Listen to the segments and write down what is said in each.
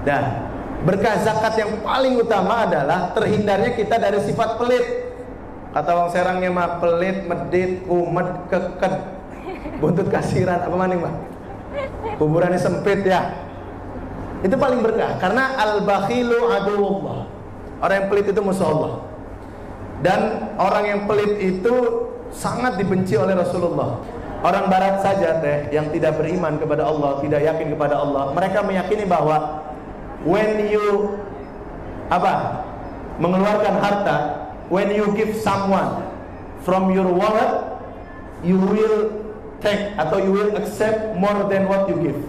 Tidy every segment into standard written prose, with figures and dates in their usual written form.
Dan berkah zakat yang paling utama adalah terhindarnya kita dari sifat pelit. Kata orang Serangnya mah pelit, medit, kumet, keket, buntut kasiran, apa maning mah? Kuburannya sempit ya. Itu paling berkah karena al-bakhilu aduwullah. Orang yang pelit itu musuh Allah. Dan orang yang pelit itu sangat dibenci oleh Rasulullah. Orang barat saja yang tidak beriman kepada Allah, tidak yakin kepada Allah, mereka meyakini bahwa when you mengeluarkan harta, when you give someone from your wallet, you will take atau you will accept more than what you give.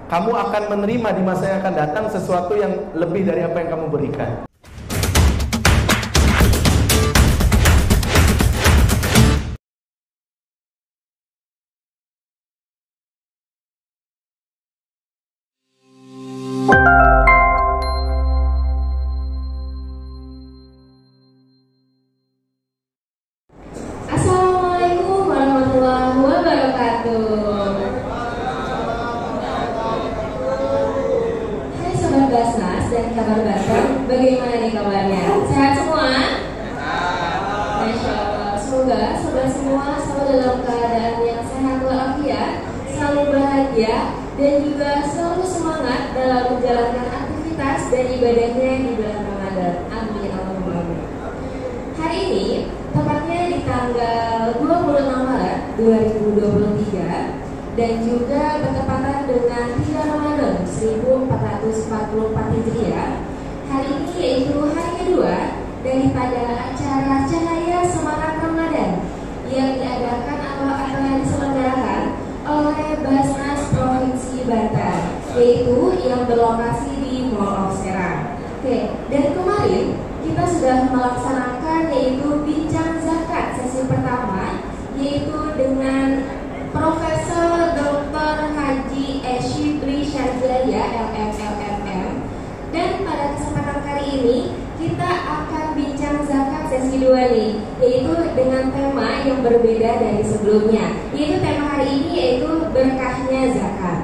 Kamu akan menerima di masa yang akan datang sesuatu yang lebih dari apa yang kamu berikan. Assalamualaikum warahmatullahi wabarakatuh. Hai Sobat Basnas dan kabar Basnas, bagaimana nih kabarnya? Sehat semua? Masya Allah. Semoga sobat semua selalu dalam keadaan yang sehat walafiat, selalu bahagia, dan juga selalu semangat dalam menjalankan aktivitas dan ibadahnya di bulan Ramadan. Amin Allahumma amin. Hari ini tepatnya di tanggal 26 Maret 2023 dan juga bertepatan dengan 3 Ramadan 1444 Hijriah. Hari ini yaitu hari kedua daripada acara Cahaya Semangat Ramadan yang diadakan atau yang diselenggarakan oleh Basnas Provinsi Banten, yaitu yang berlokasi di Mall of Serang. Oke, dan kemarin kita sudah melaksanakan yaitu bincang zakat sesi pertama, yaitu dengan Profesor Dr. Haji Shibli Syazaya LMLMM. Dan pada kesempatan kali ini kita akan bincang zakat sesi 2 nih, yaitu dengan tema yang berbeda dari sebelumnya, yaitu tema hari ini yaitu berkahnya zakat.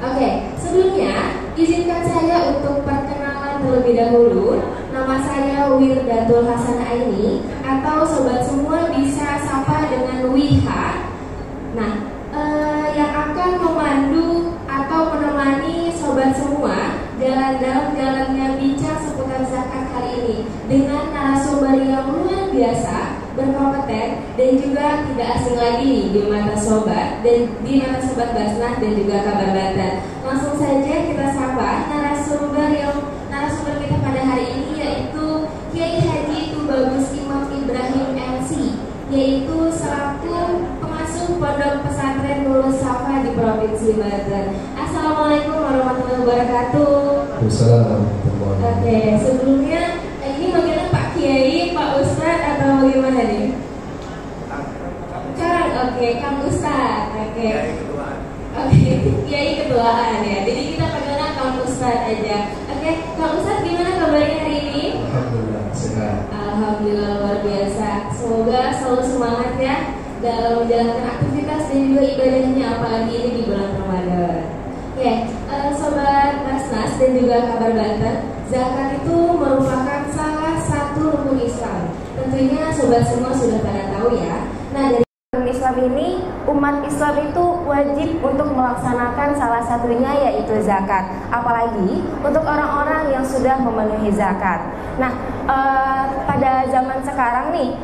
Oke, sebelumnya izinkan saya untuk perkenalan terlebih dahulu. Nama saya Wirdatul Hasan Aini, atau sobat semua bisa sapa dengan Wiha. Nah, yang akan memandu atau menemani sobat semua dalam jalannya bincang seputar zakat hari ini dengan narasumber yang luar biasa, berkompeten, dan juga tidak asing lagi nih di mata sobat dan di mata sobat Basnas dan juga kabar Banten. Langsung saja kita sapa narasumber kita pada hari ini, yaitu Kiai Haji Tubagus Imam Ibrahim MC, yaitu selaku pengasuh Pondok Pesantren Nurul Safa di Provinsi Banten. Assalamualaikum warahmatullahi wabarakatuh. Assalamualaikum. Oke, sebelumnya ini manggilnya Pak Kiai, Pak Ustadz atau bagaimana nih? Kang, oke, Kang Ustadz, oke. Oke, Kiai ketuaan ya. Jadi kita panggilnya Kang Ustadz aja. Oke, Kang Ustadz gimana kabarnya hari ini? Alhamdulillah sehat. Alhamdulillah luar biasa. Semoga selalu semangat ya dalam menjalankan aktivitas dan juga ibadahnya, apalagi ini di bulan Ramadan. Oke, sobat Basnas dan juga kabar Banten, zakat itu merupakan salah satu rukun Islam. Tentunya sobat semua sudah pada tahu ya. Nah, dari rukun Islam ini, umat Islam itu wajib untuk melaksanakan salah satunya yaitu zakat. Apalagi untuk orang-orang yang sudah memenuhi zakat. Nah, pada zaman sekarang nih,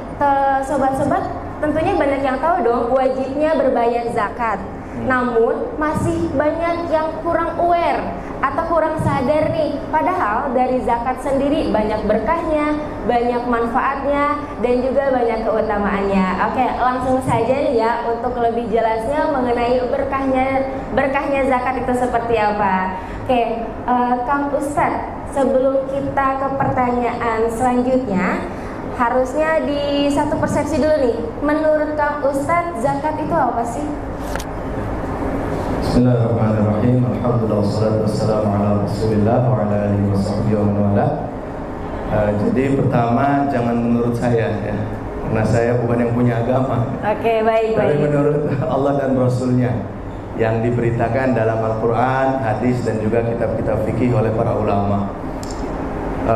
sobat-sobat tentunya banyak yang tahu dong wajibnya berbayar zakat. Namun masih banyak yang kurang aware atau kurang sadar nih. Padahal dari zakat sendiri banyak berkahnya, banyak manfaatnya, dan juga banyak keutamaannya. Oke, langsung saja nih ya untuk lebih jelasnya mengenai berkahnya zakat itu seperti apa. Oke, Kang Ustadz, sebelum kita ke pertanyaan selanjutnya, harusnya di satu persepsi dulu nih. Menurut Kang Ustadz, zakat itu apa sih? Bismillahirrahmanirrahim. Alhamdulillah wassalatu wassalamu ala Rasulillah wa ala alihi washabbihi wa man wala. Jadi pertama, jangan menurut saya ya. karena saya bukan yang punya agama. Oke, baik. Tapi menurut Allah dan Rasulnya yang diberitakan dalam Al-Quran, hadis dan juga kitab-kitab fikih oleh para ulama.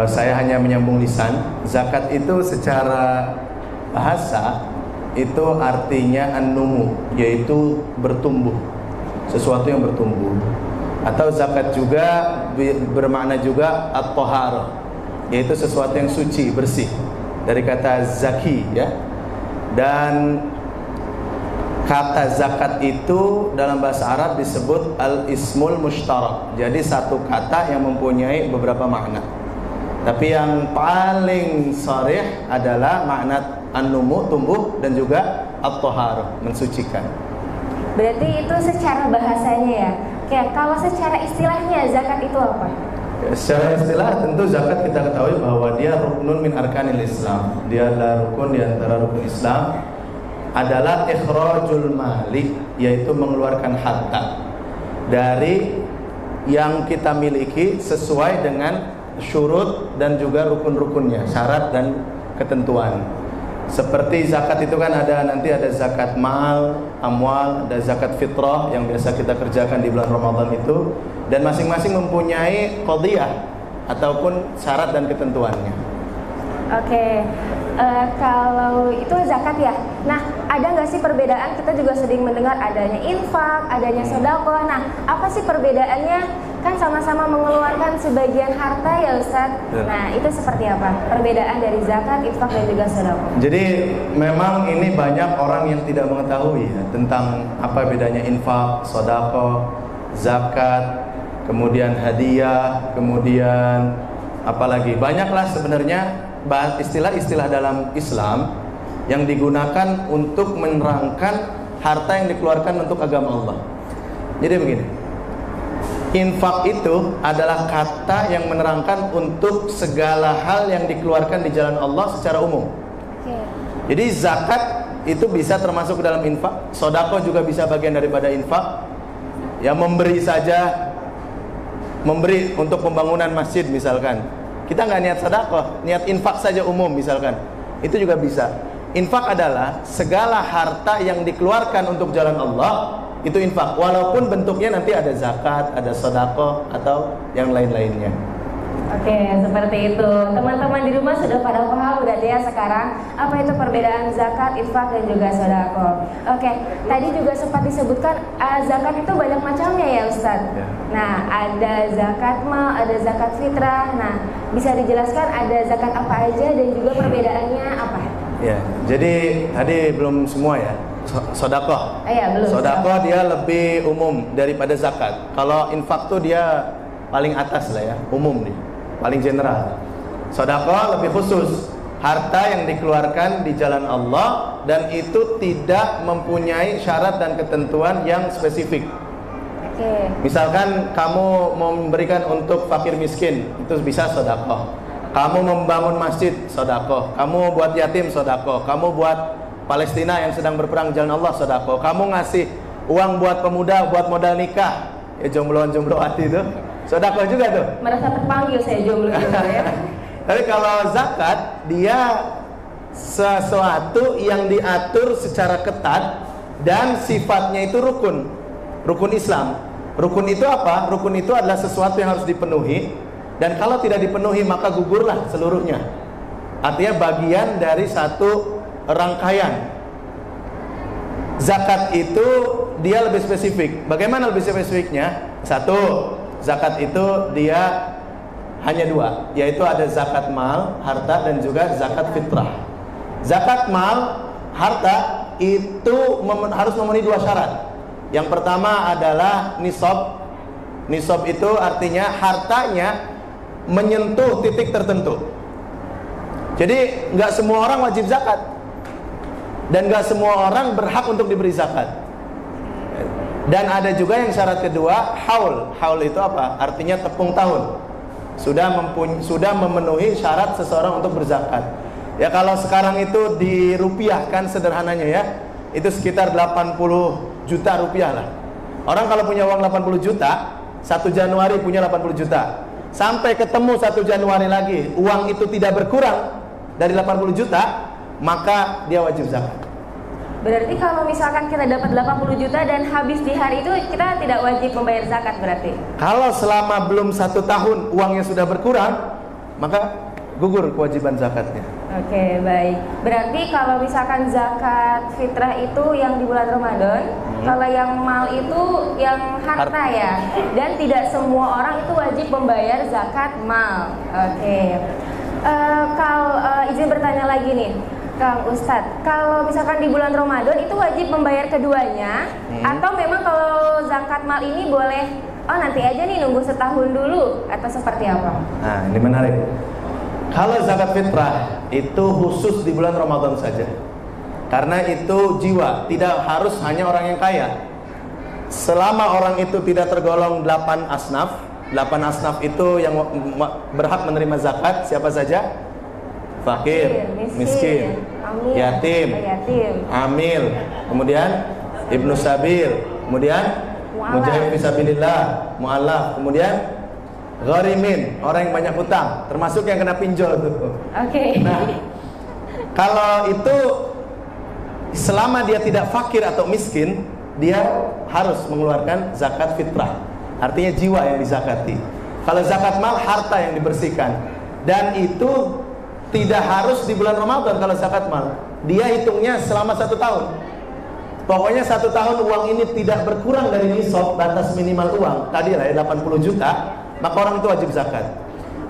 Saya hanya menyambung lisan. Zakat itu secara bahasa itu artinya an-numu, yaitu bertumbuh, sesuatu yang bertumbuh. Atau zakat juga bermakna juga at-taharah, yaitu sesuatu yang suci, bersih, dari kata zaki, ya. Dan kata zakat itu dalam bahasa Arab disebut al-ismul mushtarak. Jadi satu kata yang mempunyai beberapa makna. Tapi yang paling sharih adalah makna an-numu, tumbuh, dan juga at-taharah, mensucikan. Berarti itu secara bahasanya ya. Oke, kalau secara istilahnya zakat itu apa? Secara istilah tentu zakat kita ketahui bahwa dia ruknun min arkanil Islam. Dia adalah rukun di antara rukun Islam, adalah ikhrajul mali, yaitu mengeluarkan harta dari yang kita miliki sesuai dengan syurut dan juga rukun-rukunnya, syarat dan ketentuan. Seperti zakat itu kan nanti ada zakat mal, amwal, ada zakat fitrah yang biasa kita kerjakan di bulan Ramadan itu, dan masing-masing mempunyai qadhiyah ataupun syarat dan ketentuannya. Oke, kalau itu zakat ya. Nah, ada nggak sih perbedaan? Kita juga sering mendengar adanya infak, adanya sedekah. Nah, apa sih perbedaannya? Kan sama-sama mengeluarkan sebagian harta ya Ustadz. Ya. Nah, itu seperti apa perbedaan dari zakat, infak, dan juga sedekah? Jadi memang ini banyak orang yang tidak mengetahui ya, tentang apa bedanya infak, sedekah, zakat, kemudian hadiah, kemudian apalagi banyaklah sebenarnya istilah-istilah dalam Islam yang digunakan untuk menerangkan harta yang dikeluarkan untuk agama Allah. Jadi begini, infak itu adalah kata yang menerangkan untuk segala hal yang dikeluarkan di jalan Allah secara umum. Jadi zakat itu bisa termasuk ke dalam infak, sedekah juga bisa bagian daripada infak. Ya, memberi saja, memberi untuk pembangunan masjid misalkan, kita nggak niat sedekah, niat infak saja umum misalkan, itu juga bisa. Infak adalah segala harta yang dikeluarkan untuk jalan Allah, itu infak, walaupun bentuknya nanti ada zakat, ada sedekah atau yang lain-lainnya. Oke, seperti itu. Teman-teman di rumah sudah pada paham berarti ya sekarang apa itu perbedaan zakat, infak, dan juga sedekah. Oke, tadi juga sempat disebutkan zakat itu banyak macamnya ya Ustadz. Ya. Nah, ada zakat mal, ada zakat fitrah. Nah, bisa dijelaskan ada zakat apa aja dan juga perbedaannya apa? Ya, jadi tadi belum semua ya. Sedekah. Iya, belum. Sedekah dia lebih umum daripada zakat. Kalau infak tuh dia paling atas lah ya, umum nih, paling general. Sedekah lebih khusus, harta yang dikeluarkan di jalan Allah dan itu tidak mempunyai syarat dan ketentuan yang spesifik. Oke. Misalkan kamu memberikan untuk fakir miskin, itu bisa sedekah. Kamu membangun masjid, sedekah. Kamu buat yatim, sedekah. Kamu buat Palestina yang sedang berperang jalan Allah, sedekah. Kamu ngasih uang buat pemuda buat modal nikah, ya jombloan-jomblo hati itu, sedekah juga tuh. Merasa terpanggil saya jomblo juga ya. Tapi kalau zakat dia sesuatu yang diatur secara ketat dan sifatnya itu rukun, rukun Islam. Rukun itu apa? Rukun itu adalah sesuatu yang harus dipenuhi, dan kalau tidak dipenuhi maka gugurlah seluruhnya. Artinya bagian dari satu rangkaian. Zakat itu dia lebih spesifik. Bagaimana lebih spesifiknya? Satu, zakat itu dia hanya dua, yaitu ada zakat mal, harta, dan juga zakat fitrah. Zakat mal, harta itu harus memenuhi dua syarat. Yang pertama adalah nisab. Nisab itu artinya hartanya menyentuh titik tertentu. Jadi nggak semua orang wajib zakat dan nggak semua orang berhak untuk diberi zakat. Dan ada juga yang syarat kedua, haul. Haul itu apa? Artinya tepung tahun. Sudah memenuhi syarat seseorang untuk berzakat. Ya kalau sekarang itu dirupiahkan sederhananya ya, itu sekitar 80 juta rupiah lah. Orang kalau punya uang 80 juta, 1 Januari punya 80 juta. Sampai ketemu 1 Januari lagi, uang itu tidak berkurang dari 80 juta, maka dia wajib zakat. Berarti kalau misalkan kita dapat 80 juta dan habis di hari itu, kita tidak wajib membayar zakat berarti? Kalau selama belum 1 tahun uangnya sudah berkurang, maka gugur kewajiban zakatnya. Oke, baik. Berarti kalau misalkan zakat fitrah itu yang di bulan Ramadan, kalau yang mal itu yang harta ya. Dan tidak semua orang itu wajib membayar zakat mal. Oke. Kalau izin bertanya lagi nih, Kang Ustadz, kalau misalkan di bulan Ramadan itu wajib membayar keduanya, atau memang kalau zakat mal ini boleh, oh nanti aja nih nunggu setahun dulu, atau seperti apa? Nah, ini menarik. Kalau zakat fitrah itu khusus di bulan Ramadan saja, karena itu jiwa, tidak harus hanya orang yang kaya. Selama orang itu tidak tergolong 8 asnaf, 8 asnaf itu yang berhak menerima zakat siapa saja? Fakir, miskin, yatim, amil, kemudian ibnu sabil, kemudian mujahid fisabilillah, mu'allaf, kemudian gharimin, orang yang banyak hutang, termasuk yang kena pinjol tuh. Oke. Nah, kalau itu selama dia tidak fakir atau miskin, dia harus mengeluarkan zakat fitrah. Artinya jiwa yang dizakati. Kalau zakat mal, harta yang dibersihkan. Dan itu tidak harus di bulan Ramadan kalau zakat mal. Dia hitungnya selama 1 tahun. Pokoknya 1 tahun uang ini tidak berkurang dari nisab, batas minimal uang. Tadi lah ya 80 juta, maka orang itu wajib zakat.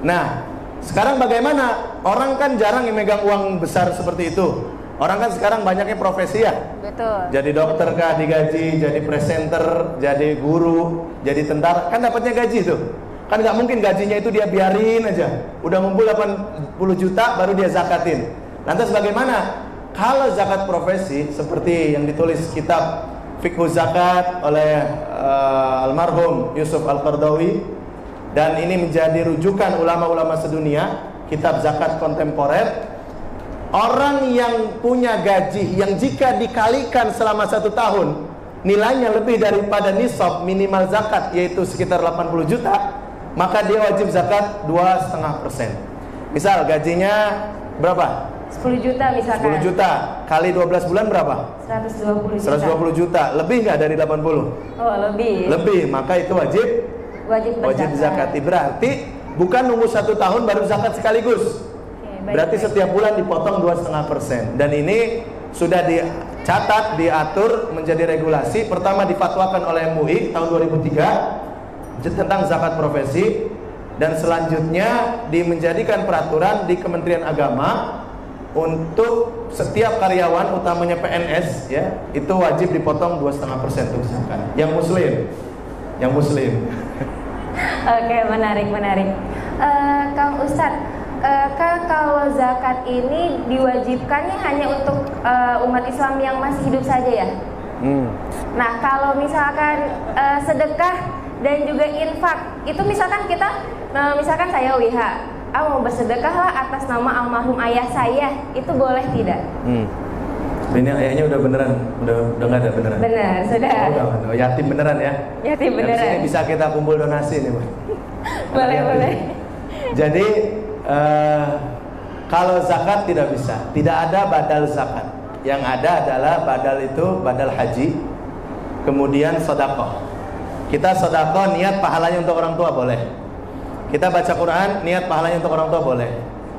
Nah, sekarang bagaimana? Orang kan jarang yang megang uang besar seperti itu. Orang kan sekarang banyaknya profesi ya. Betul. Jadi dokter kah digaji, jadi presenter, jadi guru, jadi tentara, kan dapatnya gaji tuh. Kan nggak mungkin gajinya itu dia biarin aja. Udah ngumpul 80 juta baru dia zakatin. Lantas bagaimana? Kalau zakat profesi seperti yang ditulis kitab Fiqhu Zakat oleh almarhum Yusuf Al-Qardawi, dan ini menjadi rujukan ulama-ulama sedunia, kitab zakat kontemporer. Orang yang punya gaji yang jika dikalikan selama 1 tahun nilainya lebih daripada nisab minimal zakat, yaitu sekitar 80 juta, maka dia wajib zakat 2,5%. Misal gajinya berapa? 10 juta misalkan. 10 juta kali 12 bulan berapa? 120 juta. 120 juta. Lebih nggak dari 80? Oh, lebih. Lebih, maka itu wajib dizakati. Berarti bukan nunggu 1 tahun baru zakat sekaligus. Berarti setiap bulan dipotong 2,5%. Dan ini sudah dicatat, diatur menjadi regulasi. Pertama difatwakan oleh MUI tahun 2003 tentang zakat profesi, dan selanjutnya menjadikan peraturan di Kementerian Agama untuk setiap karyawan, utamanya PNS ya, itu wajib dipotong 2,5% untuk zakat. Yang muslim. Oke, menarik. Kang Ustadz, kalau zakat ini diwajibkannya hanya untuk umat Islam yang masih hidup saja ya? Nah, kalau misalkan sedekah dan juga infak, itu misalkan kita, misalkan saya WH, mau bersedekah lah atas nama almarhum ayah saya, itu boleh tidak? Ini ayahnya udah beneran, udah nggak ada beneran. Benar, sudah. Oh, yatim beneran ya? Yatim beneran. Habis ini bisa kita kumpul donasi nih, Bu. Boleh. Jadi kalau zakat tidak bisa, tidak ada badal zakat. Yang ada adalah badal itu badal haji, kemudian sedekah. Kita sedekah niat pahalanya untuk orang tua boleh. Kita baca Quran niat pahalanya untuk orang tua boleh.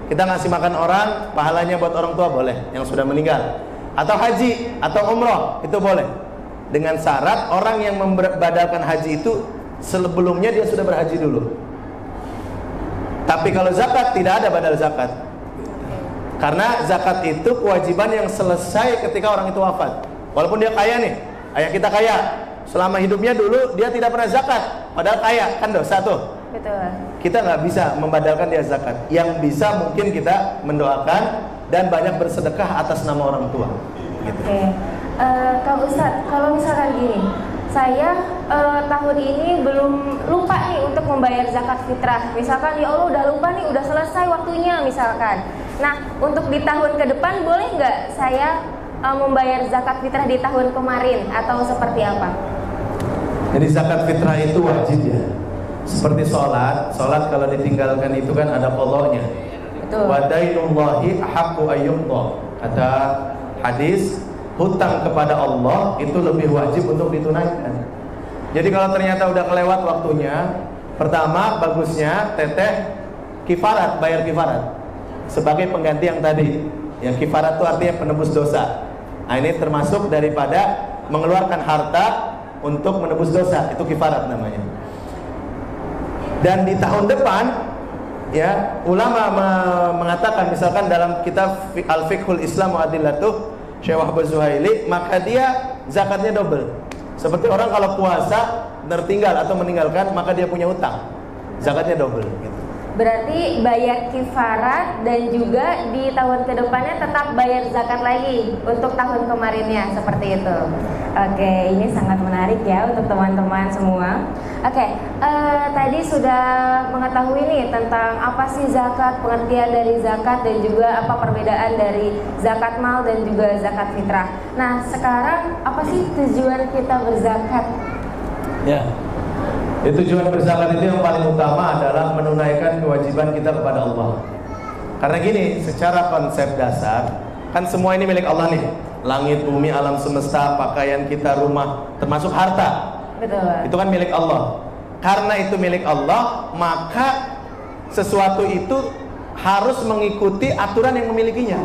Kita ngasih makan orang pahalanya buat orang tua boleh yang sudah meninggal. Atau haji atau umroh itu boleh. Dengan syarat orang yang membadalkan haji itu sebelumnya dia sudah berhaji dulu. Tapi kalau zakat tidak ada badal zakat. Karena zakat itu kewajiban yang selesai ketika orang itu wafat. Walaupun dia kaya nih, ayah kita kaya, selama hidupnya dulu dia tidak pernah zakat, padahal kaya, kan dosa tuh. Betul. Kita nggak bisa membadalkan dia zakat. Yang bisa mungkin kita mendoakan dan banyak bersedekah atas nama orang tua. Gitu. Oke, Kang Ustadz, kalau misalkan gini, saya tahun ini belum lupa nih untuk membayar zakat fitrah. Misalkan ya Allah udah lupa nih, udah selesai waktunya misalkan. Nah, untuk di tahun ke depan boleh nggak saya membayar zakat fitrah di tahun kemarin atau seperti apa? Jadi zakat fitrah itu wajib ya. Seperti sholat kalau ditinggalkan itu kan ada qadanya. Betul. Wa dainullahi ahaqqu ayyuqda. Kata hadis, hutang kepada Allah itu lebih wajib untuk ditunaikan. Jadi kalau ternyata udah kelewat waktunya, pertama bagusnya teteh kifarat, bayar kifarat sebagai pengganti yang tadi. Yang kifarat itu artinya penebus dosa. Nah, ini termasuk daripada mengeluarkan harta untuk menebus dosa, itu kifarat namanya. Dan di tahun depan, ya, ulama mengatakan, misalkan dalam kitab Al-Fiqhul Islam wa Adillatuh Syekh Wahbah Zuhaili, maka dia zakatnya double. Seperti orang kalau puasa tertinggal atau meninggalkan, maka dia punya utang, zakatnya double gitu. Berarti bayar kifarat dan juga di tahun kedepannya tetap bayar zakat lagi untuk tahun kemarinnya, seperti itu. Oke, ini sangat menarik ya untuk teman-teman semua. Oke, tadi sudah mengetahui nih tentang apa sih zakat, pengertian dari zakat, dan juga apa perbedaan dari zakat mal dan juga zakat fitrah. Nah, sekarang apa sih tujuan kita berzakat? Ya. Tujuan berzakat itu yang paling utama adalah menunaikan kewajiban kita kepada Allah. Karena gini, secara konsep dasar, kan semua ini milik Allah nih. Langit, bumi, alam semesta, pakaian kita, rumah, termasuk harta. Betul. Itu kan milik Allah. Karena itu milik Allah, maka sesuatu itu harus mengikuti aturan yang memilikinya.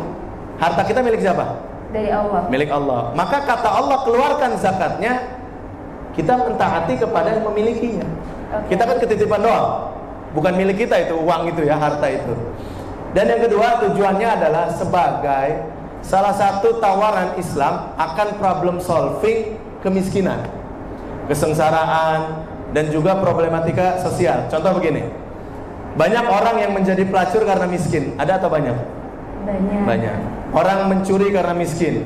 Harta kita milik siapa? Dari Allah. Milik Allah. Maka kata Allah, keluarkan zakatnya, kita mentaati kepada yang memilikinya. Kita kan ketitipan doang, bukan milik kita itu, uang itu ya, harta itu. Dan yang kedua, tujuannya adalah sebagai salah satu tawaran Islam akan problem solving kemiskinan, kesengsaraan, dan juga problematika sosial. Contoh begini, banyak orang yang menjadi pelacur karena miskin. Ada atau banyak? Banyak. Orang mencuri karena miskin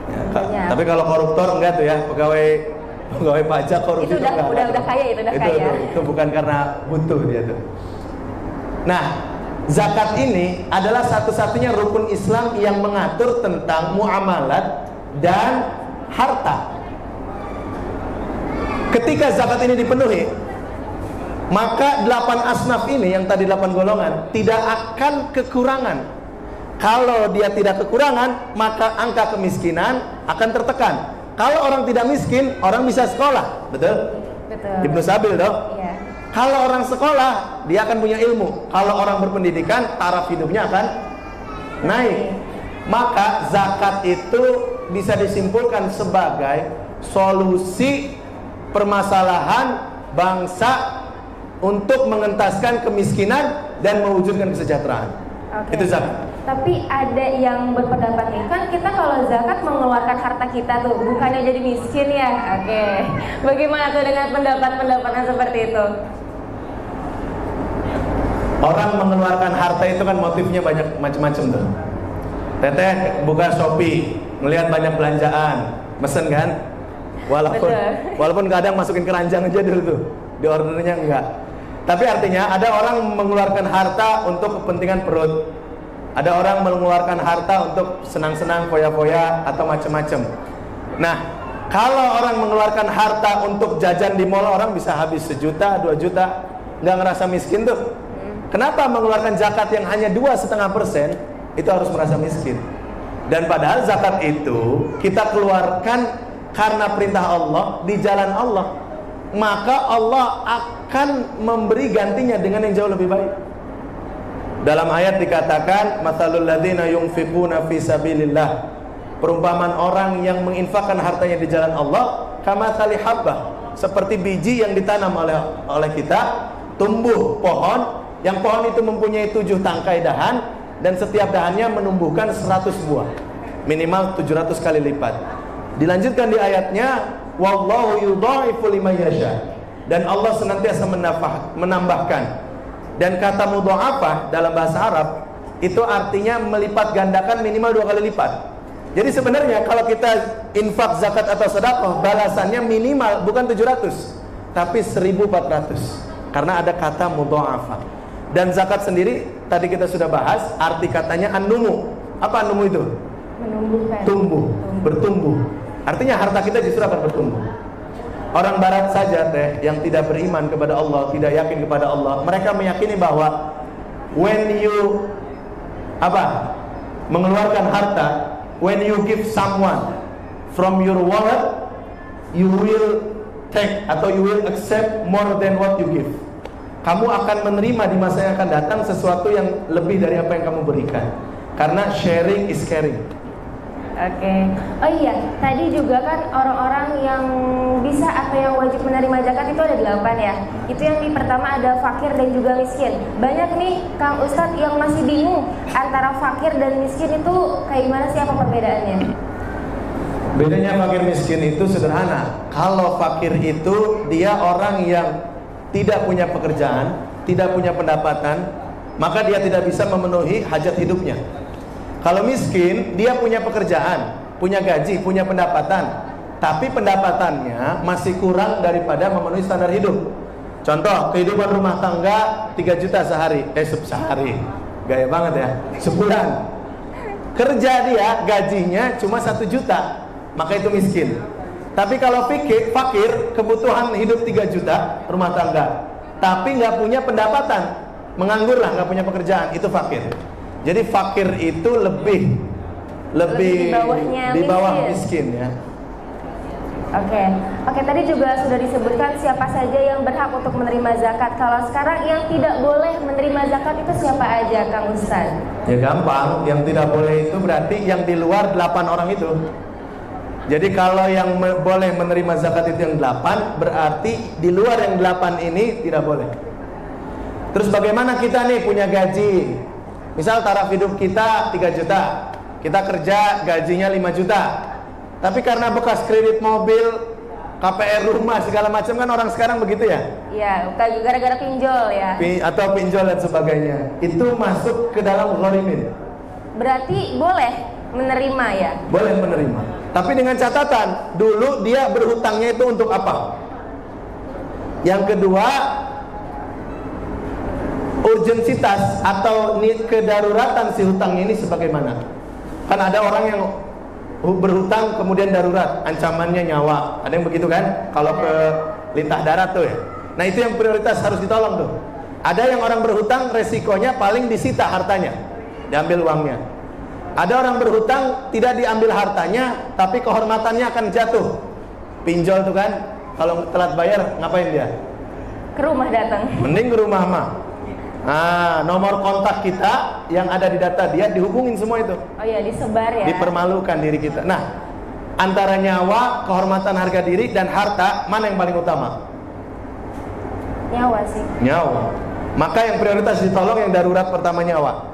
ya, tapi kalau koruptor enggak tuh ya, pegawai pajak korupsi itu udah kaya, itu udah kaya. Itu bukan karena butuh dia tuh. Nah, zakat ini adalah satu-satunya rukun Islam yang mengatur tentang muamalat dan harta. Ketika zakat ini dipenuhi, maka 8 asnaf ini, yang tadi 8 golongan, tidak akan kekurangan. Kalau dia tidak kekurangan, maka angka kemiskinan akan tertekan. Kalau orang tidak miskin, orang bisa sekolah, betul? Betul. Ibnu Sabil dong. Iya. Kalau orang sekolah, dia akan punya ilmu. Kalau orang berpendidikan, taraf hidupnya akan naik. Maka zakat itu bisa disimpulkan sebagai solusi permasalahan bangsa untuk mengentaskan kemiskinan dan mewujudkan kesejahteraan. Itu zakat. Tapi ada yang berpendapat nih, kan kita kalau zakat mengeluarkan harta kita tuh, bukannya jadi miskin ya? Oke. Bagaimana tuh dengan pendapat-pendapat yang seperti itu? Orang mengeluarkan harta itu kan motifnya banyak macam-macam tuh. Teteh buka Shopee, melihat banyak belanjaan, mesen kan? Walaupun kadang masukin keranjang aja dulu tuh, di ordernya enggak. Tapi artinya ada orang mengeluarkan harta untuk kepentingan perut. Ada orang mengeluarkan harta untuk senang-senang, foya-foya, atau macam-macam. Nah, kalau orang mengeluarkan harta untuk jajan di mall, orang bisa habis 1 juta, 2 juta, nggak ngerasa miskin tuh. Kenapa mengeluarkan zakat yang hanya 2,5%, itu harus merasa miskin? Dan padahal zakat itu kita keluarkan karena perintah Allah, di jalan Allah. Maka Allah akan memberi gantinya dengan yang jauh lebih baik. Dalam ayat dikatakan, matsalul ladzina yunfiquna fi sabilillah, perumpamaan orang yang menginfakkan hartanya di jalan Allah, kamatsali habbah, seperti biji yang ditanam oleh kita, tumbuh pohon, yang pohon itu mempunyai 7 tangkai dahan, dan setiap dahannya menumbuhkan 100 buah, minimal 700 kali lipat. Dilanjutkan di ayatnya, wallahu yudha'ifu liman yasha, dan Allah senantiasa menambahkan. Dan kata mudha'afah dalam bahasa Arab itu artinya melipat gandakan minimal 2 kali lipat. Jadi sebenarnya kalau kita infak, zakat atau sedekah, balasannya minimal bukan 700 tapi 1400, karena ada kata mudha'afah. Dan zakat sendiri tadi kita sudah bahas, arti katanya an-numu. Apa an-numu itu? Menumbuhkan. Bertumbuh. Artinya harta kita justru akan bertumbuh. Orang barat saja yang tidak beriman kepada Allah, tidak yakin kepada Allah, mereka meyakini bahwa when you mengeluarkan harta, when you give someone from your wallet, you will take atau you will accept more than what you give. Kamu akan menerima di masa yang akan datang sesuatu yang lebih dari apa yang kamu berikan. Karena sharing is caring. Oke. Oh iya, tadi juga kan orang-orang yang bisa atau yang wajib menerima zakat itu ada 8 ya. Itu yang di pertama ada fakir dan juga miskin. Banyak nih Kang Ustadz yang masih bingung antara fakir dan miskin itu kayak gimana sih, apa perbedaannya? Bedanya fakir miskin itu sederhana. Kalau fakir itu dia orang yang tidak punya pekerjaan, tidak punya pendapatan, maka dia tidak bisa memenuhi hajat hidupnya. Kalau miskin, dia punya pekerjaan, punya gaji, punya pendapatan, tapi pendapatannya masih kurang daripada memenuhi standar hidup. Contoh, kehidupan rumah tangga 3 juta sehari. Sehari, gaya banget ya, sebulan. Kerja dia, gajinya cuma 1 juta, maka itu miskin. Tapi kalau fakir, kebutuhan hidup 3 juta rumah tangga, tapi nggak punya pendapatan, menganggur lah, nggak punya pekerjaan, itu fakir. Jadi fakir itu lebih di bawah miskin ya. Oke, tadi juga sudah disebutkan siapa saja yang berhak untuk menerima zakat. Kalau sekarang yang tidak boleh menerima zakat itu siapa aja, Kang Ustaz? Ya gampang, yang tidak boleh itu berarti yang di luar 8 orang itu. Jadi kalau yang boleh menerima zakat itu yang 8, berarti di luar yang 8 ini tidak boleh. Terus bagaimana kita nih punya gaji? Misal taraf hidup kita 3 juta, kita kerja gajinya 5 juta. Tapi karena bekas kredit mobil, KPR rumah, segala macam kan orang sekarang begitu ya? Iya, gara-gara pinjol ya. Atau pinjol dan sebagainya. Itu masuk ke dalam ghorimin. Berarti boleh menerima ya? Boleh menerima. Tapi dengan catatan, dulu dia berhutangnya itu untuk apa? Yang kedua, urgensitas atau kedaruratan si hutangnya ini sebagaimana? Kan ada orang yang berhutang kemudian darurat, ancamannya nyawa. Ada yang begitu kan? Kalau ke lintah darat tuh ya. Nah itu yang prioritas harus ditolong tuh. Ada yang orang berhutang resikonya paling disita hartanya, diambil uangnya. Ada orang berhutang tidak diambil hartanya, tapi kehormatannya akan jatuh. Pinjol tuh kan, kalau telat bayar ngapain dia? Ke rumah datang. Mending ke rumah mah. Nah, nomor kontak kita yang ada di data dia dihubungin semua itu. Oh iya, disebar ya. Dipermalukan diri kita. Nah, antara nyawa, kehormatan, harga diri dan harta, mana yang paling utama? Nyawa sih. Nyawa. Maka yang prioritas ditolong yang darurat pertama nyawa.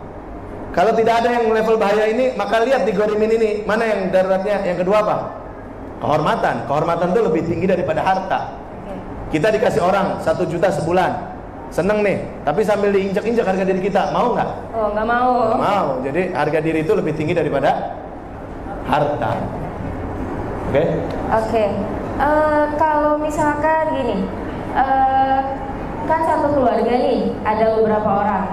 Kalau tidak ada yang level bahaya ini, maka lihat di ghorimin ini, mana yang daruratnya? Yang kedua apa? Kehormatan. Kehormatan itu lebih tinggi daripada harta. Kita dikasih orang 1 juta sebulan, seneng nih, tapi sambil diinjak-injak harga diri kita, mau nggak? Oh, nggak mau. Nggak mau. Jadi harga diri itu lebih tinggi daripada harta. Oke? Kalau misalkan gini, kan satu keluarga nih, ada beberapa orang.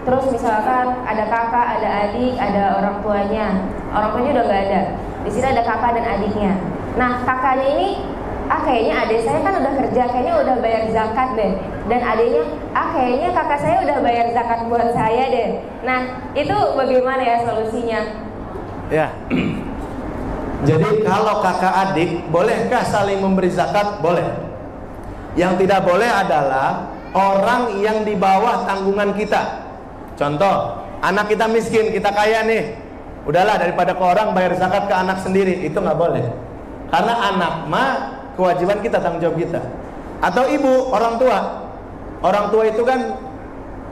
Terus misalkan ada kakak, ada adik, ada orang tuanya. Orang tuanya udah nggak ada. Di sini ada kakak dan adiknya. Nah, kakaknya ini, kayaknya adik saya kan udah kerja, kayaknya udah bayar zakat deh. Dan adiknya, kayaknya kakak saya udah bayar zakat buat saya deh. Nah, itu bagaimana ya solusinya? Ya. Jadi kalau kakak adik, bolehkah saling memberi zakat? Boleh. Yang tidak boleh adalah orang yang di bawah tanggungan kita. Contoh, anak kita miskin, kita kaya nih. Udahlah, daripada ke orang bayar zakat ke anak sendiri, itu nggak boleh. Karena anak mah kewajiban kita, tanggung jawab kita. Atau ibu, orang tua. Orang tua itu kan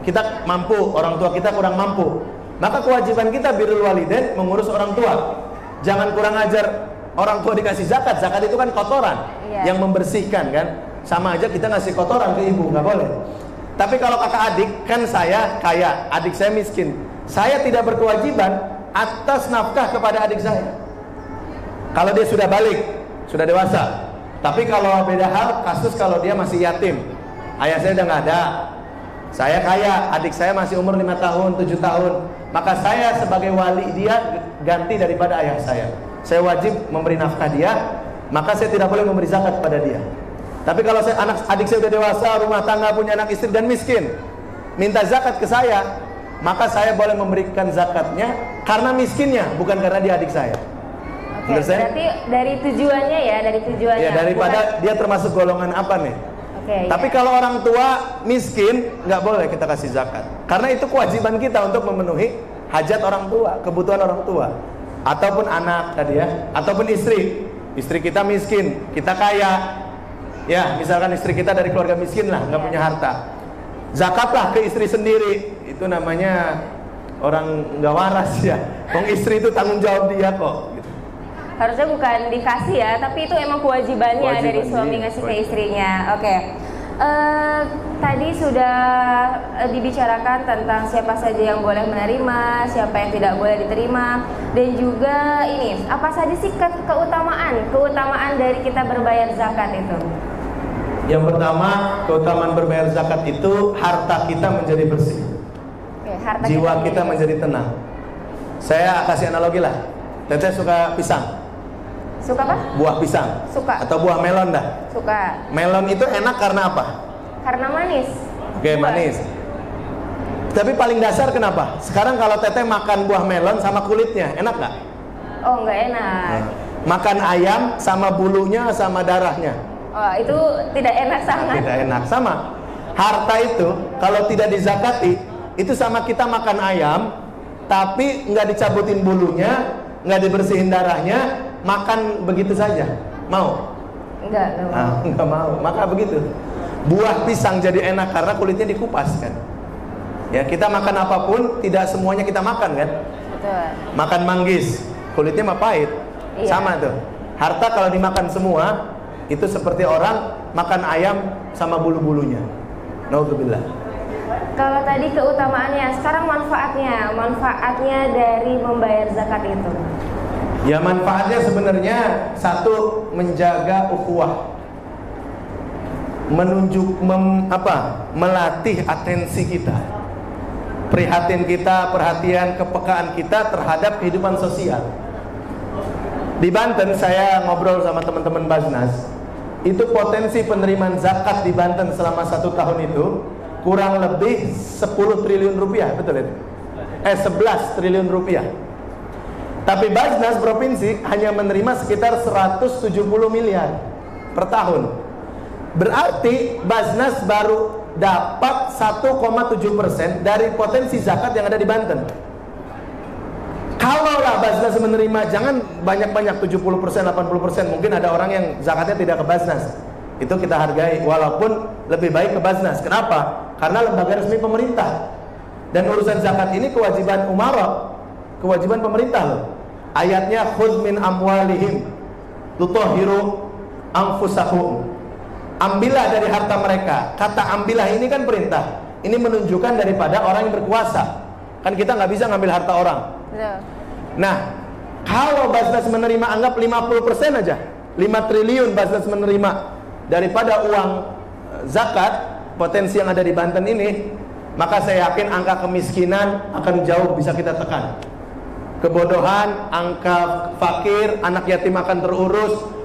kita mampu, orang tua kita kurang mampu. Maka kewajiban kita birrul walidain, mengurus orang tua. Jangan kurang ajar orang tua dikasih zakat. Zakat itu kan kotoran yang membersihkan kan. Sama aja kita ngasih kotoran ke ibu, nggak boleh. Tapi kalau kakak adik, kan saya kaya, adik saya miskin. Saya tidak berkewajiban atas nafkah kepada adik saya. Kalau dia sudah balik, sudah dewasa. Tapi kalau beda hal, kasus kalau dia masih yatim, ayah saya udah nggak ada, saya kaya, adik saya masih umur 5 tahun, 7 tahun, maka saya sebagai wali dia ganti daripada ayah saya. Saya wajib memberi nafkah dia, maka saya tidak boleh memberi zakat kepada dia. Tapi kalau adik saya udah dewasa, rumah tangga, punya anak istri dan miskin, minta zakat ke saya, maka saya boleh memberikan zakatnya karena miskinnya, bukan karena dia adik saya. Oke, berarti dari tujuannya ya, dari tujuannya. Ya, daripada dia termasuk golongan apa nih? Oke, Tapi ya. kalau orang tua miskin, nggak boleh kita kasih zakat. Karena itu kewajiban kita untuk memenuhi hajat orang tua, kebutuhan orang tua. Ataupun anak tadi ya, ataupun istri. Istri kita miskin, kita kaya. Ya, misalkan istri kita dari keluarga miskin lah, nggak punya harta. Zakatlah ke istri sendiri. Itu namanya orang nggak waras ya. Wong istri itu tanggung jawab dia kok. Harusnya bukan dikasih ya, tapi itu emang kewajibannya Kewajiban, dari suami iya, ngasih ke kewajiban. istrinya. Oke. Tadi sudah dibicarakan tentang siapa saja yang boleh menerima, siapa yang tidak boleh diterima, dan juga ini apa saja sih keutamaan dari kita berbayar zakat itu? Yang pertama, keutamaan berbayar zakat itu harta kita menjadi bersih. Oke, harta Jiwa kita menjadi tenang. Saya kasih analogi lah. Teteh suka pisang, Suka apa? buah pisang, Suka. atau buah melon dah. Suka. Melon itu enak karena apa? Karena manis. Oke, Buah. manis. Tapi paling dasar kenapa? Sekarang kalau teteh makan buah melon sama kulitnya, enak nggak? Oh, nggak enak. Makan ayam sama bulunya sama darahnya, Oh, itu tidak enak sangat. tidak enak. Sama. Harta itu kalau tidak dizakati, itu sama kita makan ayam, tapi nggak dicabutin bulunya, nggak dibersihin darahnya, makan begitu saja. Mau? Enggak mau. Nggak mau. Maka begitu. Buah pisang jadi enak karena kulitnya dikupas kan. Ya, kita makan apapun tidak semuanya kita makan kan. Betul. Makan manggis, kulitnya mah pahit. Iya. Sama tuh. Harta kalau dimakan semua itu seperti orang makan ayam sama bulu-bulunya. Naudzubillah. Kalau tadi keutamaannya, sekarang manfaatnya dari membayar zakat itu. Ya, manfaatnya sebenarnya satu, menjaga ukhuwah. Melatih atensi kita, perhatian kepekaan kita terhadap kehidupan sosial. Di Banten saya ngobrol sama teman-teman Basnas, itu potensi penerimaan zakat di Banten selama 1 tahun itu kurang lebih 10 triliun rupiah, betul itu? 11 triliun rupiah. Tapi Basnas provinsi hanya menerima sekitar 170 miliar per tahun. Berarti Basnas baru dapat 1,7% dari potensi zakat yang ada di Banten. Kalaulah Basnas menerima, jangan banyak-banyak 70%, 80%, mungkin ada orang yang zakatnya tidak ke Basnas. Itu kita hargai, walaupun lebih baik ke Basnas. Kenapa? Karena lembaga resmi pemerintah. Dan urusan zakat ini kewajiban umara, kewajiban pemerintah loh. Ayatnya khudz min amwalihim tutahhiru anfusahum. Ambillah dari harta mereka. Kata ambillah ini kan perintah. Ini menunjukkan daripada orang yang berkuasa. Kan kita nggak bisa ngambil harta orang. Betul. Nah, kalau Basnas menerima, anggap 50% aja, 5 triliun Basnas menerima daripada uang zakat, potensi yang ada di Banten ini, maka saya yakin angka kemiskinan akan jauh bisa kita tekan. Kebodohan, angka fakir, anak yatim akan terurus.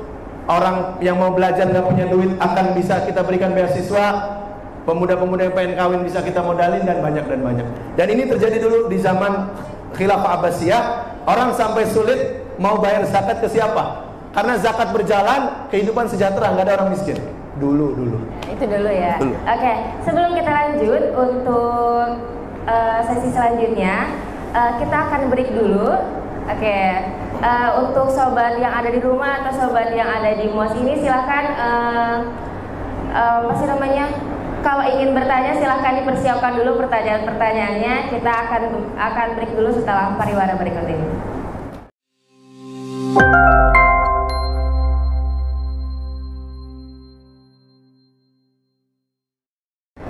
Orang yang mau belajar nggak punya duit akan bisa kita berikan beasiswa. Pemuda-pemuda yang pengen kawin bisa kita modalin, dan banyak. Dan ini terjadi dulu di zaman Khilafah Abbasiyah. Orang sampai sulit mau bayar zakat ke siapa? Karena zakat berjalan, kehidupan sejahtera, nggak ada orang miskin. Dulu. Itu dulu ya. Dulu. Oke, sebelum kita lanjut untuk sesi selanjutnya, kita akan break dulu. Oke, untuk sobat yang ada di rumah atau sobat yang ada di MOS ini silahkan kalau ingin bertanya silahkan dipersiapkan dulu pertanyaan-pertanyaannya. Kita akan break dulu setelah pariwara berikut ini.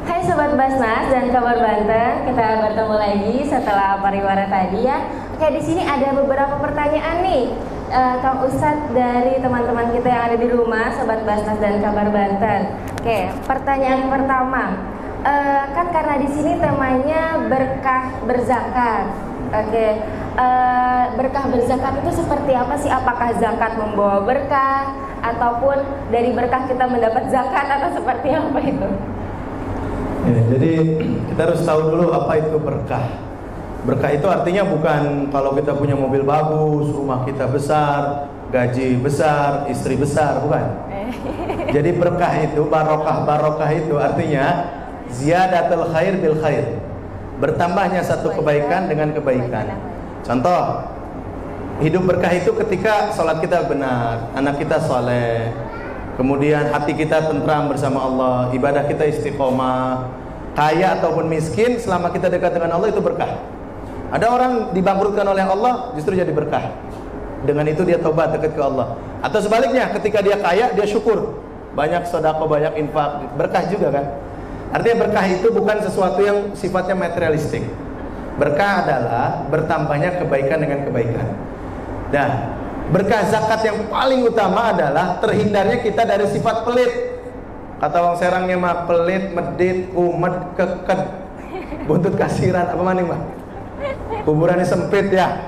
Hai Sobat Basnas dan Kabar Banten, kita bertemu lagi setelah pariwara tadi ya. Oke, di sini ada beberapa pertanyaan nih, Kang Ustadz, dari teman-teman kita yang ada di rumah, Sobat Basnas dan Kabar Banten. Oke, pertanyaan pertama, kan karena di sini temanya berkah berzakat. Oke, berkah berzakat itu seperti apa sih? Apakah zakat membawa berkah, ataupun dari berkah kita mendapat zakat, atau seperti apa itu? Ya, jadi kita harus tahu dulu apa itu berkah. Berkah itu artinya bukan kalau kita punya mobil bagus, rumah kita besar, gaji besar, istri besar, bukan. Jadi berkah itu, barokah itu artinya ziyadatul khair bil khair. Bertambahnya satu kebaikan dengan kebaikan. Contoh, hidup berkah itu ketika sholat kita benar, anak kita soleh, kemudian hati kita tentram bersama Allah, ibadah kita istiqomah, kaya ataupun miskin, selama kita dekat dengan Allah itu berkah. Ada orang dibangkrutkan oleh Allah justru jadi berkah. Dengan itu dia tobat dekat ke Allah. Atau sebaliknya, ketika dia kaya dia syukur, banyak sedekah, banyak infak, berkah juga kan. Artinya berkah itu bukan sesuatu yang sifatnya materialistik. Berkah adalah bertambahnya kebaikan dengan kebaikan. Nah, berkah zakat yang paling utama adalah terhindarnya kita dari sifat pelit. Kata wong Serangnya mah pelit, medit, kumet, keked, buntut kasiran, apa maning mah? Kuburannya sempit ya.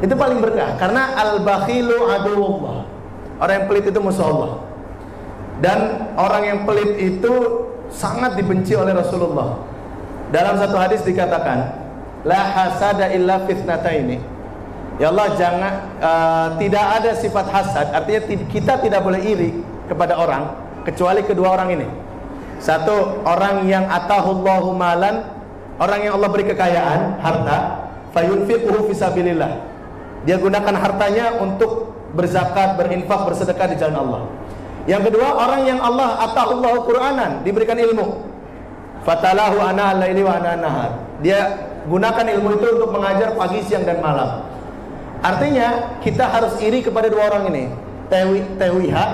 Itu paling berkah karena al-bakhilu aduwullah. Orang yang pelit itu musuh Allah. Dan orang yang pelit itu sangat dibenci oleh Rasulullah. Dalam satu hadis dikatakan, la hasada illa fitnataini. Ya Allah, jangan tidak ada sifat hasad, artinya kita tidak boleh iri kepada orang kecuali kedua orang ini. Satu, orang yang atahullahu malan, orang yang Allah beri kekayaan, harta, fayunfiquhu fisabilillah. Dia gunakan hartanya untuk berzakat, berinfak, bersedekah di jalan Allah. Yang kedua, orang yang Allah atahullahu Qur'anan, diberikan ilmu. Fatalahu ana al-laili wa ana nahar. Dia gunakan ilmu itu untuk mengajar pagi, siang dan malam. Artinya kita harus iri kepada dua orang ini. Wiha.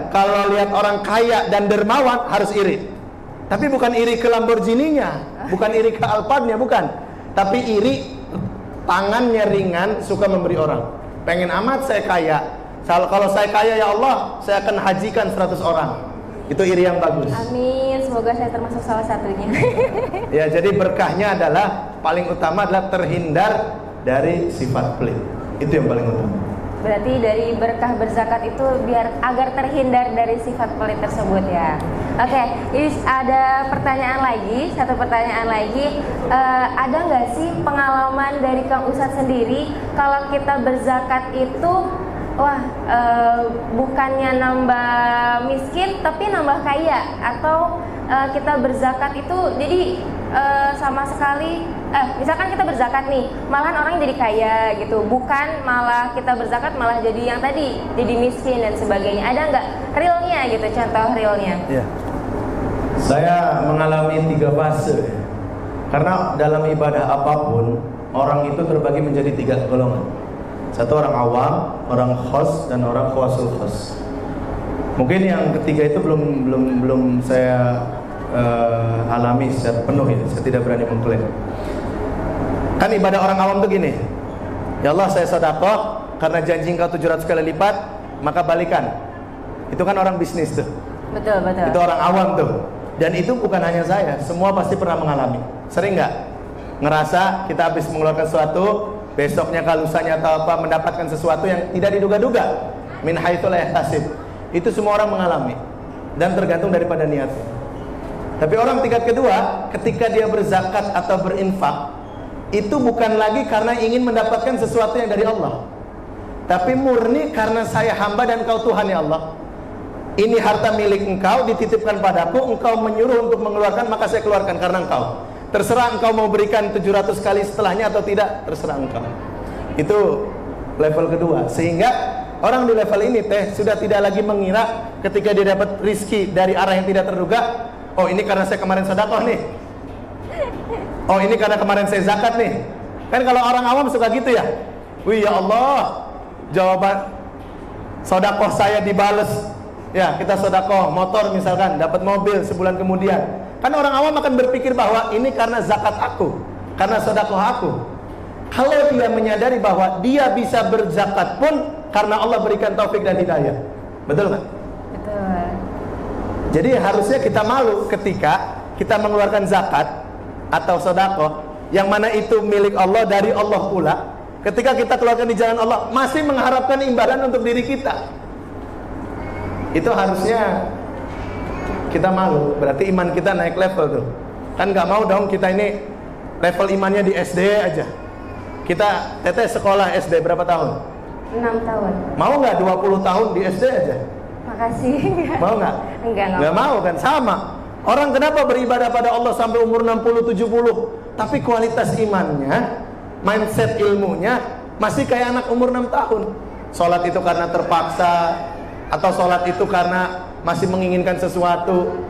Kalau lihat orang kaya dan dermawan harus iri. Tapi bukan iri ke Lamborghini-nya, bukan iri ke Alphard-nya, bukan. Tapi iri tangannya ringan, suka memberi orang. Pengen amat saya kaya. Kalau saya kaya ya Allah, saya akan hajikan 100 orang. Itu iri yang bagus. Amin, semoga saya termasuk salah satunya. Ya, jadi berkahnya adalah paling utama adalah terhindar dari sifat pelit. Itu yang paling utama. Berarti dari berkah berzakat itu biar agar terhindar dari sifat pelit tersebut ya. Oke, ini ada pertanyaan lagi, satu pertanyaan lagi. Ada nggak sih pengalaman dari Kang Ustadz sendiri kalau kita berzakat itu bukannya nambah miskin tapi nambah kaya, atau kita berzakat itu jadi sama sekali misalkan kita berzakat nih malahan orang jadi kaya gitu, bukan malah kita berzakat malah jadi yang tadi jadi miskin dan sebagainya. Ada nggak realnya gitu, contoh realnya? Ya. Saya mengalami 3 fase. Karena dalam ibadah apapun orang itu terbagi menjadi 3 golongan. Satu orang awam, orang khos, dan orang khawasul khos. Mungkin yang ketiga itu belum saya alami secara penuh ya. Saya tidak berani mengklaim. Kan ibadah orang awam tuh gini. Ya Allah, saya sedekah karena janji Engkau 700 kali lipat, maka balikan. Itu kan orang bisnis tuh. Betul. Itu orang awam tuh. Dan itu bukan hanya saya, semua pasti pernah mengalami. Sering nggak ngerasa kita habis mengeluarkan sesuatu, besoknya kalusanya atau apa mendapatkan sesuatu yang tidak diduga-duga, min haitsu la yahtasib. Itu semua orang mengalami dan tergantung daripada niatnya. Tapi orang tingkat kedua, ketika dia berzakat atau berinfak, itu bukan lagi karena ingin mendapatkan sesuatu yang dari Allah, tapi murni karena saya hamba dan Engkau Tuhan ya Allah. Ini harta milik Engkau, dititipkan padaku, Engkau menyuruh untuk mengeluarkan, maka saya keluarkan karena Engkau. Terserah Engkau mau berikan 700 kali setelahnya atau tidak, terserah Engkau. Itu level kedua. Sehingga orang di level ini sudah tidak lagi mengira ketika dia dapat rizki dari arah yang tidak terduga, oh ini karena saya kemarin sedekah nih, oh ini karena kemarin saya zakat nih. Kan kalau orang awam suka gitu ya. Wih ya Allah, jawaban sedekah saya dibales. Ya, kita sedekah motor misalkan, dapat mobil sebulan kemudian. Kan orang awam akan berpikir bahwa ini karena zakat aku, karena sedekah aku. Kalau dia menyadari bahwa dia bisa berzakat pun karena Allah berikan taufik dan hidayah. Betul nggak? Betul. Jadi harusnya kita malu ketika kita mengeluarkan zakat atau sedekah yang mana itu milik Allah, dari Allah pula. Ketika kita keluarkan di jalan Allah, masih mengharapkan imbalan untuk diri kita. Itu harusnya kita malu. Berarti iman kita naik level tuh. Kan nggak mau dong kita ini level imannya di SD aja. Kita teteh sekolah SD berapa tahun? 6 tahun. Mau nggak 20 tahun di SD aja? Makasih. Mau nggak? Nggak mau kan? Sama. Orang kenapa beribadah pada Allah sampai umur 60-70, tapi kualitas imannya, mindset ilmunya masih kayak anak umur 6 tahun. Sholat itu karena terpaksa, atau sholat itu karena masih menginginkan sesuatu.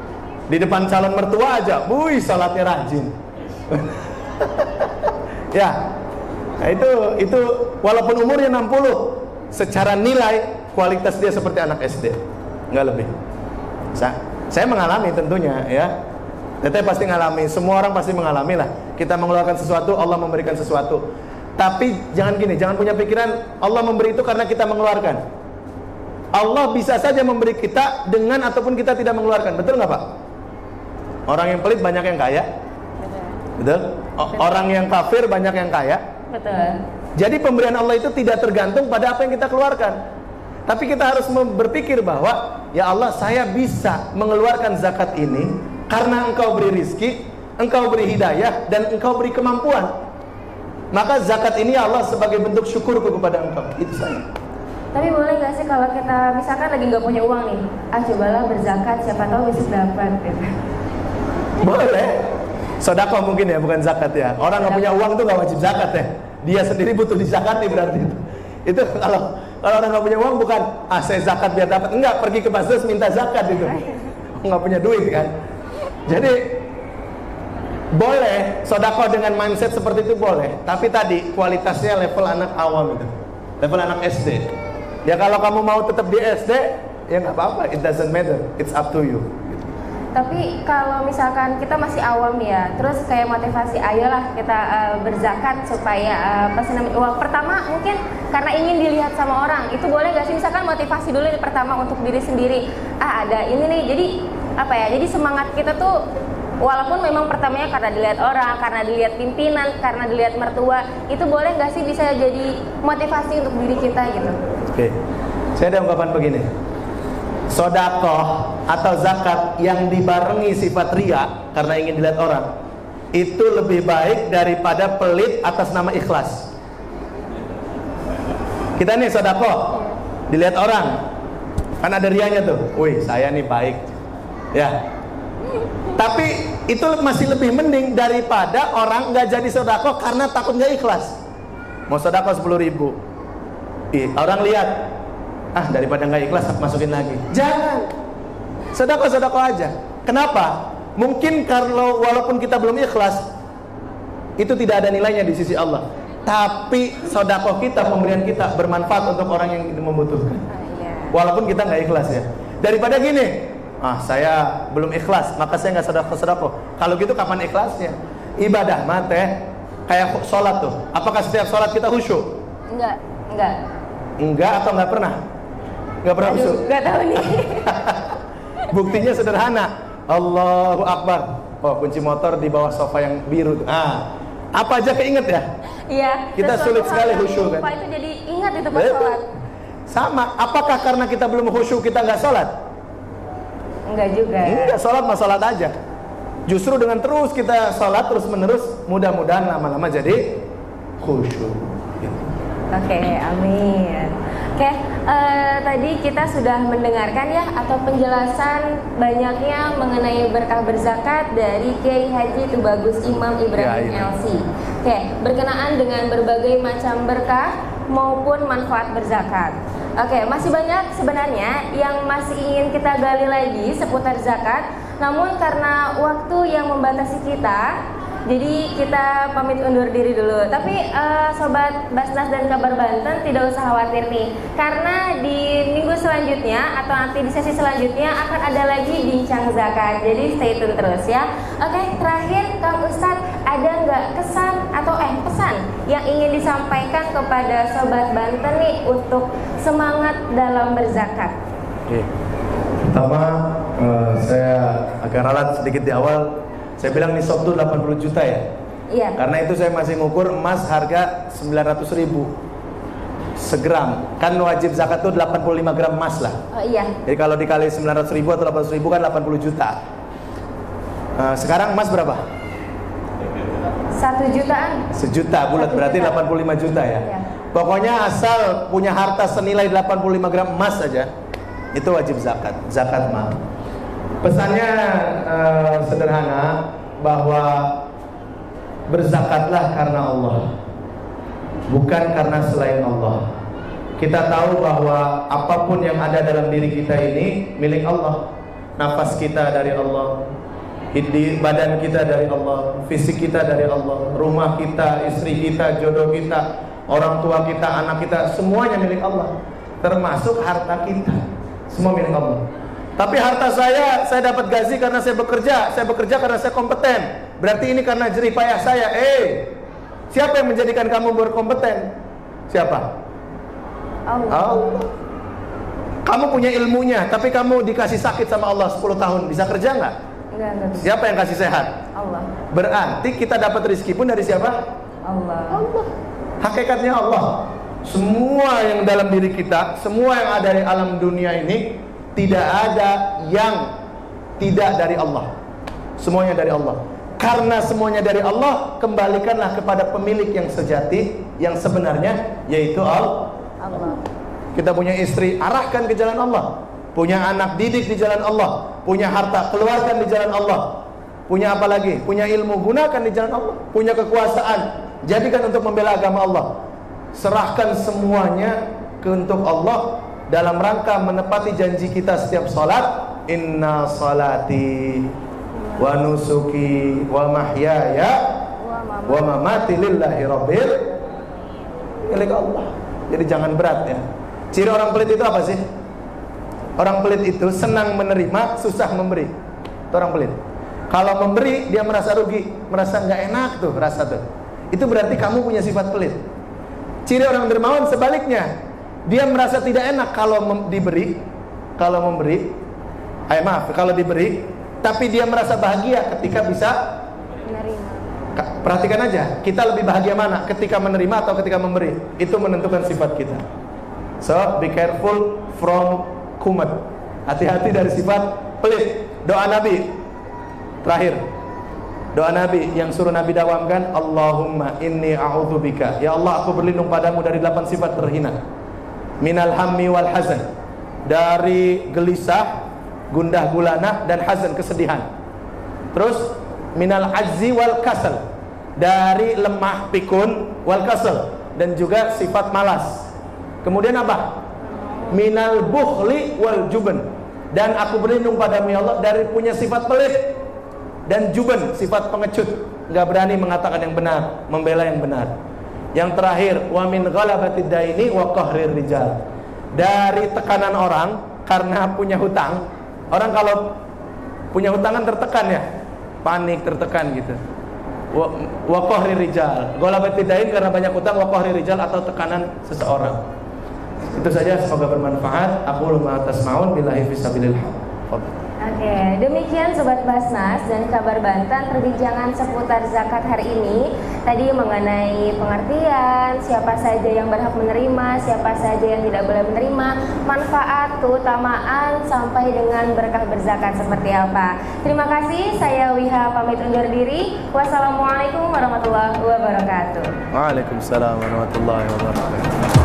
Di depan calon mertua aja, wih sholatnya rajin. Ya, nah itu walaupun umurnya 60, secara nilai kualitas dia seperti anak SD, nggak lebih. Saya mengalami tentunya ya. Teteh pasti ngalami, semua orang pasti mengalami lah. Kita mengeluarkan sesuatu, Allah memberikan sesuatu. Tapi jangan gini, jangan punya pikiran Allah memberi itu karena kita mengeluarkan. Allah bisa saja memberi kita dengan ataupun kita tidak mengeluarkan. Betul nggak Pak? Orang yang pelit banyak yang kaya. Betul? Orang yang kafir banyak yang kaya. Betul. Jadi pemberian Allah itu tidak tergantung pada apa yang kita keluarkan. Tapi kita harus berpikir bahwa ya Allah, saya bisa mengeluarkan zakat ini karena Engkau beri rizki, Engkau beri hidayah, dan Engkau beri kemampuan. Maka zakat ini ya Allah sebagai bentuk syukurku kepada Engkau. Itu saja. Tapi boleh gak sih kalau kita misalkan lagi nggak punya uang nih, cobalah berzakat, siapa tahu bisa dapat gitu. Boleh. Sedekah mungkin ya, bukan zakat ya. Orang nggak punya uang tuh nggak wajib zakat ya. Dia sendiri butuh dizakati berarti itu. Itu kalau orang nggak punya uang bukan saya zakat biar dapat, enggak, pergi ke Basdos minta zakat itu. Nggak punya duit kan. Jadi boleh sedekah dengan mindset seperti itu boleh, tapi tadi kualitasnya level anak awam itu, level anak SD. Ya kalau kamu mau tetap di SD ya nggak apa-apa, it doesn't matter, it's up to you. Tapi kalau misalkan kita masih awam ya, terus kayak motivasi, ayolah kita berzakat supaya uang pertama mungkin karena ingin dilihat sama orang, itu boleh gak sih? Misalkan motivasi dulu pertama untuk diri sendiri, ada ini nih, jadi apa ya? Jadi semangat kita tuh walaupun memang pertamanya karena dilihat orang, karena dilihat pimpinan, karena dilihat mertua, itu boleh gak sih bisa jadi motivasi untuk diri kita gitu? Oke, saya ada ungkapan begini. Sedekah atau zakat yang dibarengi sifat riya karena ingin dilihat orang, itu lebih baik daripada pelit atas nama ikhlas. Kita nih sedekah dilihat orang, kan ada rianya tuh, wih saya nih baik ya. Tapi itu masih lebih mending daripada orang nggak jadi sedekah karena takut nggak ikhlas. Mau sedekah 10.000, orang lihat, daripada nggak ikhlas masukin lagi. Jangan, sedekah aja. Kenapa? Mungkin kalau walaupun kita belum ikhlas, itu tidak ada nilainya di sisi Allah. Tapi sedekah kita, pemberian kita bermanfaat untuk orang yang membutuhkan. Walaupun kita nggak ikhlas ya. Daripada gini, saya belum ikhlas, maka saya nggak sedekah. Kalau gitu kapan ikhlasnya? Ibadah mate kayak sholat tuh. Apakah setiap sholat kita khusyuk? Enggak atau nggak pernah? Nggak pernah khusyuk? Nggak tahu nih. Buktinya sederhana. Allahu Akbar. Oh, kunci motor di bawah sofa yang biru. Apa aja keinget ya? Iya. Kita sulit sekali khusyuk kan? Itu jadi ingat itu pas sholat. Sama. Apakah karena kita belum khusyuk kita nggak sholat? Enggak juga. Enggak, sholat mah sholat aja. Justru dengan terus kita sholat terus menerus, mudah-mudahan lama-lama jadi khusyuk. Oke, amin. Oke, tadi kita sudah mendengarkan ya atau penjelasan banyaknya mengenai berkah berzakat dari Kiai Haji Tubagus Imam Ibrahim LC. Oke, berkenaan dengan berbagai macam berkah maupun manfaat berzakat. Oke, masih banyak sebenarnya yang masih ingin kita gali lagi seputar zakat. Namun karena waktu yang membatasi kita, jadi kita pamit undur diri dulu. Tapi Sobat Basnas dan Kabar Banten tidak usah khawatir nih, karena di minggu selanjutnya atau nanti di sesi selanjutnya akan ada lagi bincang zakat. Jadi stay tune terus ya. Oke, terakhir Kang Ustadz, ada nggak kesan atau pesan yang ingin disampaikan kepada Sobat Banten nih untuk semangat dalam berzakat? Oke. Pertama, saya agak ralat sedikit di awal. Saya bilang nisab itu 80 juta ya. Iya. Karena itu saya masih ngukur emas harga 900.000 segram. Kan wajib zakat itu 85 gram emas lah. Oh iya. Jadi kalau dikali 900.000 atau 800.000 kan 80 juta. Sekarang emas berapa? 1 jutaan. 1 juta bulat 1 berarti juta. 85 juta ya. Iya. Pokoknya asal punya harta senilai 85 gram emas saja, itu wajib zakat, zakat mal. Pesannya sederhana, bahwa berzakatlah karena Allah, bukan karena selain Allah. Kita tahu bahwa apapun yang ada dalam diri kita ini milik Allah. Nafas kita dari Allah, badan kita dari Allah, fisik kita dari Allah, rumah kita, istri kita, jodoh kita, orang tua kita, anak kita, semuanya milik Allah. Termasuk harta kita, semua milik Allah. Tapi harta saya dapat gaji karena saya bekerja karena saya kompeten. Berarti ini karena jerih payah saya. Siapa yang menjadikan kamu berkompeten? Siapa? Allah. Kamu punya ilmunya, tapi kamu dikasih sakit sama Allah 10 tahun, bisa kerja nggak? Enggak bisa. Siapa yang kasih sehat? Allah. Berarti kita dapat rezeki pun dari siapa? Allah. Hakikatnya Allah. Semua yang dalam diri kita, semua yang ada di alam dunia ini, tidak ada yang tidak dari Allah. Semuanya dari Allah. Karena semuanya dari Allah, kembalikanlah kepada pemilik yang sejati, yang sebenarnya, yaitu Allah. Kita punya istri, arahkan ke jalan Allah. Punya anak, didik di jalan Allah. Punya harta, keluarkan di jalan Allah. Punya apa lagi? Punya ilmu, gunakan di jalan Allah. Punya kekuasaan, jadikan untuk membela agama Allah. Serahkan semuanya untuk Allah dalam rangka menepati janji kita setiap salat. Inna salati wa nusuki wa mahyaya wa mamati lillahi rabbil milik Allah. Jadi jangan berat ya. Ciri orang pelit itu apa sih? Orang pelit itu senang menerima, susah memberi. Itu orang pelit. Kalau memberi dia merasa rugi, merasa nggak enak tuh rasa tuh. Itu berarti kamu punya sifat pelit. Ciri orang dermawan sebaliknya. Dia merasa tidak enak kalau diberi, kalau diberi, tapi dia merasa bahagia ketika bisa Menerima. Perhatikan aja, kita lebih bahagia mana? Ketika menerima atau ketika memberi? Itu menentukan sifat kita. So, be careful from kumat. Hati-hati dari sifat pelit. Doa Nabi terakhir, doa Nabi yang suruh Nabi dawamkan, Allahumma inni a'udzubika, ya Allah aku berlindung padamu dari 8 sifat terhina. Minal hammi wal hazan, dari gelisah, gundah gulana, dan hazan, kesedihan. Terus minal ajzi wal kasal, dari lemah pikun, wal kasal, dan juga sifat malas. Kemudian apa? Minal bukhli wal juben, dan aku berlindung padamu ya Allah dari punya sifat pelit dan juben, sifat pengecut, nggak berani mengatakan yang benar, membela yang benar. Yang terakhir, wa min ghalabatid daini wa qahrir rijal, dari tekanan orang karena punya hutang. Orang kalau punya hutang kan tertekan ya, panik, tertekan gitu. Wa qahrir rijal, ghalabatid dain karena banyak hutang, wa qahrir rijal atau tekanan seseorang. Itu saja, semoga bermanfaat. Aku ma tasmaun billahi fisabilillah. Oke, demikian Sobat Basnas dan Kabar Banten perbincangan seputar zakat hari ini. Tadi mengenai pengertian, siapa saja yang berhak menerima, siapa saja yang tidak boleh menerima, manfaat, keutamaan, sampai dengan berkah berzakat seperti apa. Terima kasih, saya Wiha pamit undur diri. Wassalamualaikum warahmatullahi wabarakatuh. Waalaikumsalam warahmatullahi wabarakatuh.